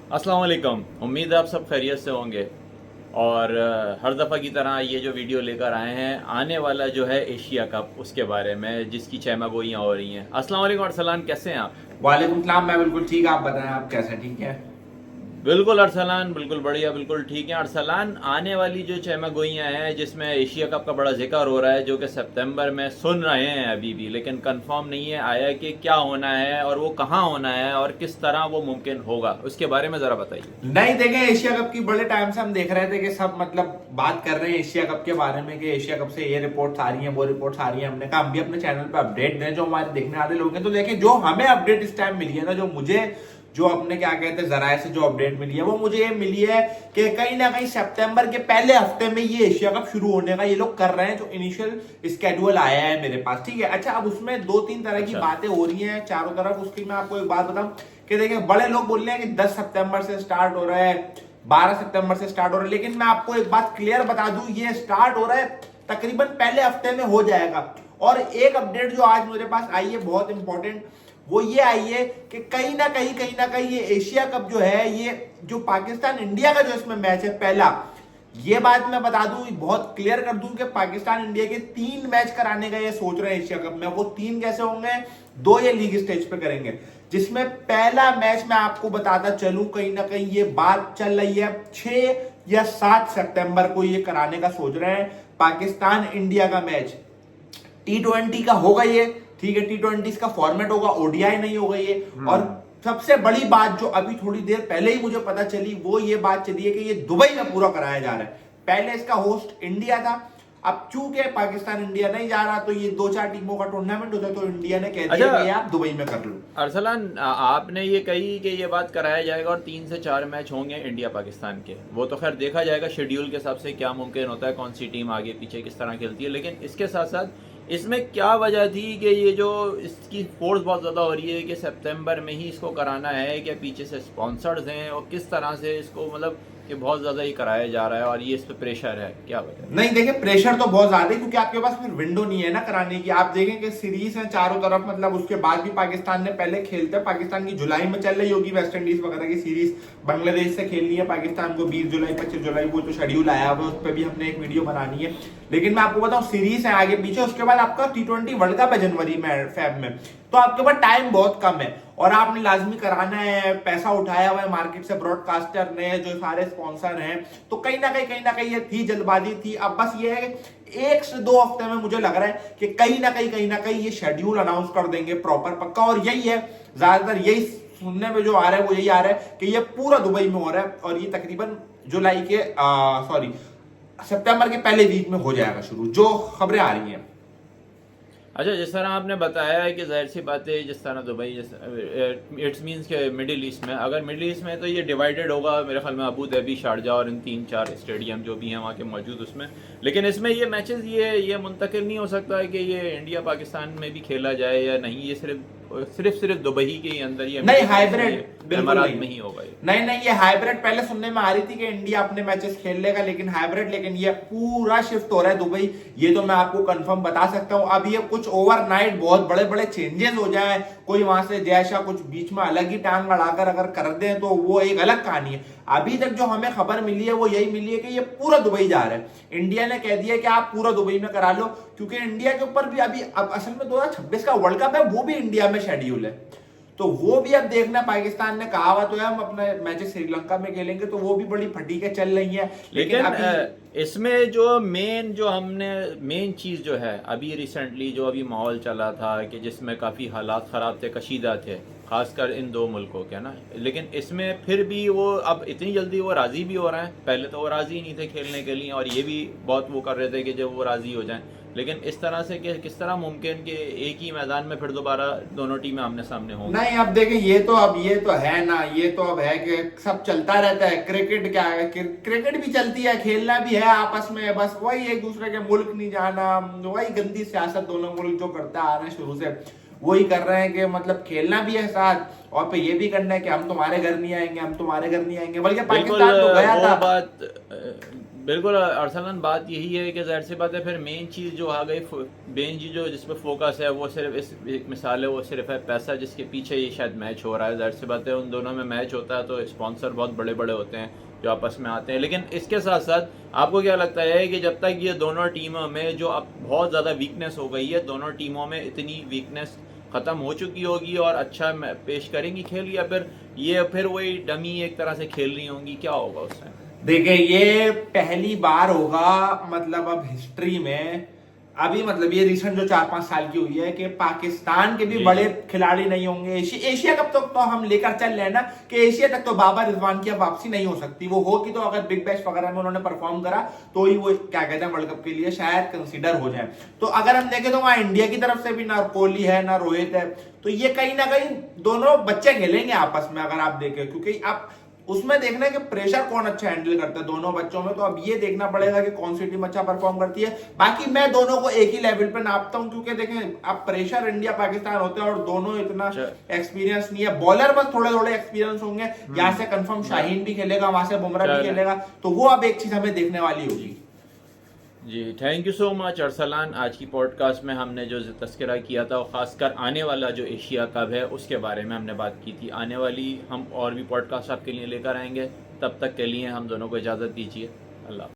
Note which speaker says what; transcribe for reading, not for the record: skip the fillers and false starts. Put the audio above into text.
Speaker 1: अस्सलाम वालेकुम। उम्मीद है आप सब खैरियत से होंगे। और हर दफ़ा की तरह ये जो वीडियो लेकर आए हैं आने वाला जो है एशिया कप उसके बारे में जिसकी चहमगोइयाँ हो रही हैं। अस्सलाम वालेकुम अरसलान, कैसे हैं आप?
Speaker 2: वालेकुम सलाम। मैं बिल्कुल ठीक। आप बताएं, आप कैसे? ठीक है।
Speaker 1: बिल्कुल अरसलान, बिल्कुल बढ़िया, बिल्कुल ठीक है अरसलान। आने वाली जो चहमगोइयाँ हैं जिसमें एशिया कप का बड़ा जिक्र हो रहा है जो कि सितंबर में सुन रहे हैं अभी भी, लेकिन कंफर्म नहीं है आया कि क्या होना है और वो कहाँ होना है और किस तरह वो मुमकिन होगा, उसके बारे में ज़रा बताइए।
Speaker 2: नहीं देखें, एशिया कप की बड़े टाइम से हम देख रहे थे कि सब मतलब बात कर रहे हैं एशिया कप के बारे में कि एशिया कप से ये रिपोर्ट्स आ रही हैं, वो रिपोर्ट्स आ रही हैं। हमने कहा हम भी अपने चैनल पे अपडेट दें जो हमारे देखने वाले लोग हैं। तो देखें, जो हमें अपडेट इस टाइम मिली है ना, जो मुझे जो अपने क्या कहते हैं जराये से जो अपडेट मिली है, वो मुझे ये मिली है कि कहीं ना कहीं सितंबर के पहले हफ्ते में ये एशिया कप शुरू होने का ये लोग कर रहे हैं। जो इनिशियल स्केड्यूल आया है मेरे पास, ठीक है। अच्छा, अब उसमें दो तीन तरह की
Speaker 1: अच्छा।
Speaker 2: बातें हो रही हैं चारों तरफ। उसकी मैं आपको एक बात बताऊं कि देखिए, बड़े लोग बोल रहे हैं कि 10 सितंबर से स्टार्ट हो रहा है, 12 सितंबर से स्टार्ट हो रहा है। लेकिन मैं आपको एक बात क्लियर बता दूं, ये स्टार्ट हो रहा है तकरीबन पहले हफ्ते में हो जाएगा। और एक अपडेट जो आज मेरे पास आई है बहुत इंपॉर्टेंट, वो ये आई है कि कहीं ना कहीं ये एशिया कप जो है, ये जो पाकिस्तान इंडिया का जो इसमें मैच है पहला, ये बात मैं बता दूं, बहुत क्लियर कर दूं कि पाकिस्तान इंडिया के 3 मैच कराने का ये सोच रहे हैं एशिया कप में। वो 3 कैसे होंगे? 2 ये लीग स्टेज पे करेंगे, जिसमें पहला मैच मैं आपको बताता चलूं, कहीं ना कहीं ये बात चल रही है 6 या 7 सितंबर को ये कराने का सोच रहे हैं पाकिस्तान इंडिया का मैच। T20 का होगा ये, ठीक है। T20 का फॉर्मेट होगा, ओडीआई नहीं होगा ये। और सबसे बड़ी बात जो अभी थोड़ी देर पहले ही मुझे पता चली, वो ये बात चली है कि ये दुबई में पूरा कराया जा रहा है। पहले इसका होस्ट इंडिया था। अब चूंकि पाकिस्तान इंडिया नहीं जा रहा, तो ये 2-4 टीमों का टूर्नामेंट होता है, तो इंडिया ने कह दिया
Speaker 1: अच्छा
Speaker 2: कि ये आप दुबई में कर लो।
Speaker 1: अरसलान, आपने ये कही कि ये बात कराया जाएगा और 3 से 4 मैच होंगे इंडिया पाकिस्तान के। वो तो खैर देखा जाएगा शेड्यूल के हिसाब से क्या मुमकिन होता है, कौन सी टीम आगे पीछे किस तरह खेलती है। लेकिन इसके साथ साथ इसमें क्या वजह थी कि ये जो इसकी फोर्स बहुत ज़्यादा हो रही है कि सितंबर में ही इसको कराना है, कि पीछे से स्पॉन्सर्स हैं और किस तरह से इसको मतलब कि बहुत ज़्यादा ही कराया जा रहा है और ये इस पर प्रेशर है, क्या वजह है?
Speaker 2: नहीं देखिए, प्रेशर तो बहुत ज्यादा है क्योंकि आपके पास फिर विंडो नहीं है ना कराने की। आप देखें कि सीरीज है चारों तरफ, मतलब उसके बाद भी पाकिस्तान ने पहले खेलते, पाकिस्तान की जुलाई में चल रही होगी वेस्ट इंडीज वगैरह की सीरीज, बांग्लादेश से खेलनी है पाकिस्तान को 20 जुलाई 25 जुलाई को जो शेड्यूल आया हुआ है, उस पर भी हमने एक वीडियो बनानी है। लेकिन मैं आपको बताऊं, सीरीज है आगे पीछे, उसके बाद आपका T20 वर्ल्ड कप है जनवरी में, फेब में। तो आपके पास टाइम बहुत कम है और आपने लाजमी कराना है। पैसा उठाया हुआ है मार्केट से ब्रॉडकास्टर ने, जो सारे स्पॉन्सर हैं। तो कहीं ना कहीं ये थी, जल्दबाजी थी। अब बस ये है कि 1 से 2 हफ्ते में मुझे लग रहा है कि कहीं ना कहीं ये शेड्यूल अनाउंस कर देंगे प्रॉपर पक्का। और यही है, ज्यादातर यही सुनने में जो आ रहा है वो यही आ रहा है कि ये पूरा दुबई में हो रहा है और ये तकरीबन जुलाई के सॉरी सितंबर के पहले वीक में हो जाएगा शुरू, जो खबरें आ रही हैं।
Speaker 1: अच्छा, जिस तरह आपने बताया है कि जाहिर सी बात है, जिस तरह दुबई इट्स मीन्स के मिडिल ईस्ट में, अगर मिडिल ईस्ट में तो ये डिवाइडेड होगा मेरे ख्याल में अबू धाबी, शारजा और इन 3-4 स्टेडियम जो भी हैं वहाँ के मौजूद उसमें। लेकिन इसमें ये मैचेस ये मुंतकिल नहीं हो सकता है कि ये इंडिया पाकिस्तान में भी खेला जाए या नहीं, ये सिर्फ दुबई के ही अंदर ये
Speaker 2: नहीं,
Speaker 1: मिडिल ईस्ट में,
Speaker 2: हाइब्रिड
Speaker 1: ये
Speaker 2: बिल्कुल
Speaker 1: इमारात
Speaker 2: नहीं।
Speaker 1: में ही होगा ये।
Speaker 2: नहीं, ये हाइब्रिड पहले सुनने में आ रही थी कि इंडिया अपने मैचेस खेल लेगा, लेकिन हाइब्रिड, लेकिन ये पूरा शिफ्ट हो रहा है दुबई। ये तो मैं आपको कंफर्म बता सकता हूं। अब ये कुछ ओवरनाइट बहुत बड़े बड़े चेंजेस हो जाए, कोई वहां से जैसा कुछ बीच में अलग ही टांग अड़ाकर अगर कर दें, तो वो एक अलग कहानी है। अभी तक जो हमें खबर मिली है वो यही मिली है कि ये पूरा दुबई जा रहा है। इंडिया ने कह दिया कि आप पूरा दुबई में करा लो, क्योंकि इंडिया के ऊपर भी अभी अब असल में 2026 का वर्ल्ड कप है, वो भी इंडिया में शेड्यूल है। तो वो भी अब देखना, पाकिस्तान ने कहा हुआ तो है हम अपने मैचेस श्रीलंका में खेलेंगे, तो वो भी बड़ी फटीकें चल रही हैं। लेकिन
Speaker 1: लेकिन
Speaker 2: अभी
Speaker 1: इसमें जो मेन चीज़ जो है अभी रिसेंटली जो अभी माहौल चला था कि जिसमें काफ़ी हालात ख़राब थे, कशीदा थे, खासकर इन दो मुल्कों के ना। लेकिन इसमें फिर भी वो अब इतनी जल्दी वो राज़ी भी हो रहे हैं। पहले तो वो राज़ी नहीं थे खेलने के लिए और ये भी बहुत वो कर रहे थे कि जब वो राज़ी हो जाएं। लेकिन इस तरह से कि किस तरह मुमकिन कि एक ही मैदान में फिर दोबारा दोनों टीमें आमने सामने होंगी?
Speaker 2: नहीं, अब देखें, ये तो है ना, ये तो अब है कि सब चलता रहता है। क्रिकेट क्या है, क्रिकेट भी चलती है, खेलना भी है आपस में, बस वही एक दूसरे के मुल्क नहीं जाना, वही गंदी सियासत दोनों मुल्क जो करते आ रहे हैं शुरू से, वही कर रहे हैं कि मतलब खेलना भी है साथ और फिर ये भी करना है कि हम तुम्हारे घर नहीं आएंगे, हम तुम्हारे घर नहीं आएंगे। बल्कि
Speaker 1: बिल्कुल
Speaker 2: पाकिस्तान तो गया
Speaker 1: वो
Speaker 2: था।
Speaker 1: बात बिल्कुल अरसलन, बात यही है कि ज़ाहिर सी बात है, फिर मेन चीज़ जो आ गई, मेन चीज़ जो जिस पे फोकस है वो सिर्फ इस एक मिसाल है, वो सिर्फ है पैसा, जिसके पीछे ये शायद मैच हो रहा है। ज़ाहिर सी बात है उन दोनों में मैच होता है तो स्पॉन्सर बहुत बड़े बड़े होते हैं जो आपस में आते हैं। लेकिन इसके साथ साथ आपको क्या लगता है कि जब तक ये दोनों टीमों में जो अब बहुत ज़्यादा वीकनेस हो गई है, दोनों टीमों में इतनी वीकनेस ख़त्म हो चुकी होगी और अच्छा पेश करेंगी खेल, या फिर वही डमी एक तरह से खेल रही होंगी, क्या होगा उसमें?
Speaker 2: देखिए ये पहली बार होगा मतलब अब हिस्ट्री में, अभी मतलब ये रिसेंट जो 4-5 साल की हुई है कि पाकिस्तान के भी
Speaker 1: जी,
Speaker 2: बड़े
Speaker 1: जी।
Speaker 2: खिलाड़ी नहीं होंगे। एशिया कप तक तो हम लेकर चल रहे हैं ना कि एशिया तक तो बाबर रिजवान की अब वापसी नहीं हो सकती। वो होगी तो अगर बिग बैश वगैरह में उन्होंने परफॉर्म करा तो ही वो क्या कहते हैं वर्ल्ड कप के लिए शायद कंसीडर हो जाए। तो अगर हम देखें तो वहां इंडिया की तरफ से भी ना कोहली है ना रोहित है, तो ये कहीं ना कहीं दोनों बच्चे खेलेंगे आपस में अगर आप देखें, क्योंकि आप उसमें देखना है कि प्रेशर कौन अच्छा हैंडल करता है दोनों बच्चों में। तो अब ये देखना पड़ेगा कि कौन सी टीम अच्छा परफॉर्म करती है। बाकी मैं दोनों को एक ही लेवल पे नापता हूं, क्योंकि देखें अब प्रेशर इंडिया पाकिस्तान होते हैं और दोनों इतना एक्सपीरियंस नहीं है। बॉलर बस थोड़े थोड़े एक्सपीरियंस होंगे, यहाँ से कंफर्म शाहीन भी खेलेगा, वहां से बुमराह भी खेलेगा, तो वो अब एक चीज हमें देखने वाली होगी।
Speaker 1: जी, thank you so much Arsalan. आज की पॉडकास्ट में हमने जो तस्करा किया था, और ख़ासकर आने वाला जो एशिया कप है उसके बारे में हमने बात की थी। आने वाली हम और भी पॉडकास्ट आपके लिए लेकर आएंगे। तब तक के लिए हम दोनों को इजाज़त दीजिए। अल्लाह।